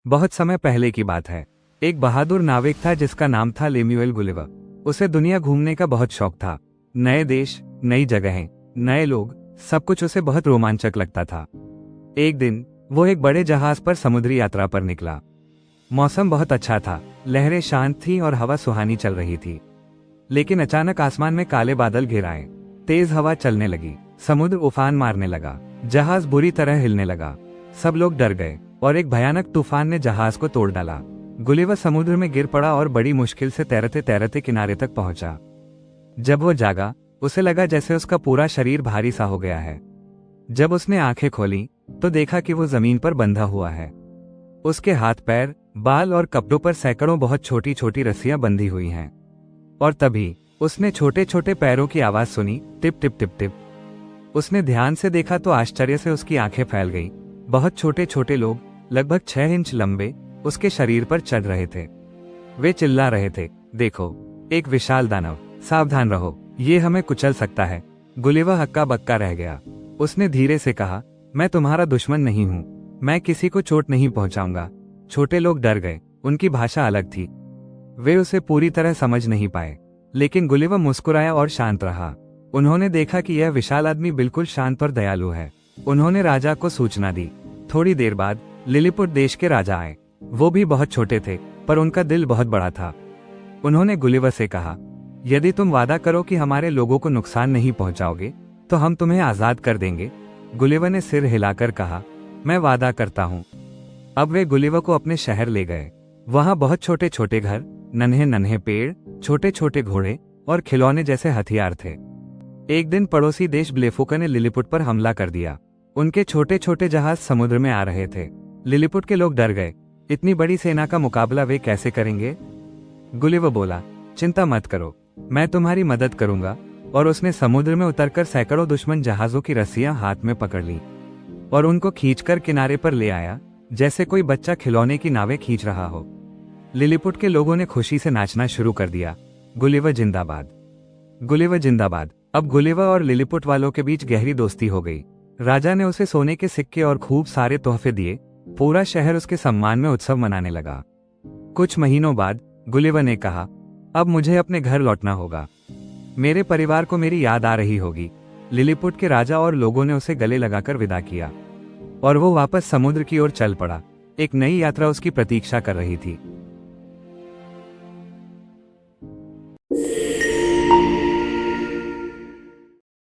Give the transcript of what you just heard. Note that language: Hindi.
बहुत समय पहले की बात है। एक बहादुर नाविक था जिसका नाम था लेम्युएल गुलिवर। उसे दुनिया घूमने का बहुत शौक था। नए देश, नई जगहें, नए लोग, सब कुछ उसे बहुत रोमांचक लगता था। एक दिन वो एक बड़े जहाज पर समुद्री यात्रा पर निकला। मौसम बहुत अच्छा था, लहरें शांत थीं और हवा सुहानी चल रही थी। लेकिन अचानक आसमान में काले बादल घिर आए। तेज हवा चलने लगी, समुद्र उफान मारने लगा, जहाज बुरी तरह हिलने लगा। सब लोग डर गए और एक भयानक तूफान ने जहाज को तोड़ डाला। गुलिवर समुद्र में गिर पड़ा और बड़ी मुश्किल से तैरते तैरते किनारे तक पहुंचा। जब वो जागा, उसे लगा जैसे उसका पूरा शरीर भारी सा हो गया है। जब उसने आंखें खोली तो देखा कि वो जमीन पर बंधा हुआ है। उसके हाथ पैर, बाल और कपड़ों पर सैकड़ों बहुत छोटी छोटी रस्सियां बंधी हुई हैं। और तभी उसने छोटे छोटे पैरों की आवाज सुनी, टिप टिप टिप टिप। उसने ध्यान से देखा तो आश्चर्य से उसकी आंखें फैल गईं। बहुत छोटे छोटे लोग, लगभग 6 इंच लंबे, उसके शरीर पर चढ़ रहे थे। वे चिल्ला रहे थे, देखो, एक विशाल दानव, सावधान रहो, ये हमें कुचल सकता है। गुलिवर हक्का बक्का रह गया। उसने धीरे से कहा, मैं तुम्हारा दुश्मन नहीं हूं, मैं किसी को चोट नहीं पहुंचाऊंगा। छोटे लोग डर गए, उनकी भाषा अलग थी। वे उसे पूरी तरह समझ नहीं पाए, लेकिन गुलिवर मुस्कुराया और शांत रहा। उन्होंने देखा कि यह विशाल आदमी बिल्कुल शांत और दयालु है। उन्होंने राजा को सूचना दी। थोड़ी देर बाद लिलीपुट देश के राजा आए। वो भी बहुत छोटे थे, पर उनका दिल बहुत बड़ा था। उन्होंने गुलिवर से कहा, यदि तुम वादा करो कि हमारे लोगों को नुकसान नहीं पहुंचाओगे, तो हम तुम्हें आजाद कर देंगे। गुलिवर ने सिर हिलाकर कहा, मैं वादा करता हूं। अब वे गुलिवर को अपने शहर ले गए। वहां बहुत छोटे छोटे घर, नन्हे नन्हे पेड़, छोटे छोटे घोड़े और खिलौने जैसे हथियार थे। एक दिन पड़ोसी देश ब्लेफोका ने लिलीपुट पर हमला कर दिया। उनके छोटे छोटे जहाज समुद्र में आ रहे थे। लिलीपुट के लोग डर गए। इतनी बड़ी सेना का मुकाबला वे कैसे करेंगे? गुलिवर बोला, चिंता मत करो, मैं तुम्हारी मदद करूंगा। और उसने समुद्र में उतरकर सैकड़ों दुश्मन जहाजों की रस्सियां हाथ में पकड़ ली और उनको खींचकर किनारे पर ले आया, जैसे कोई बच्चा खिलौने की नावें खींच रहा हो। लिलीपुट के लोगों ने खुशी से नाचना शुरू कर दिया। गुलिवर जिंदाबाद, गुलिवर जिंदाबाद। अब गुलिवर और लिलीपुट वालों के बीच गहरी दोस्ती हो गई। राजा ने उसे सोने के सिक्के और खूब सारे तोहफे दिए। पूरा शहर उसके सम्मान में उत्सव मनाने लगा। कुछ महीनों बाद गुलिवर ने कहा, अब मुझे अपने घर लौटना होगा। मेरे परिवार को मेरी याद आ रही होगी। लिलीपुट के राजा और लोगों ने उसे गले लगाकर विदा किया और वो वापस समुद्र की ओर चल पड़ा। एक नई यात्रा उसकी प्रतीक्षा कर रही थी।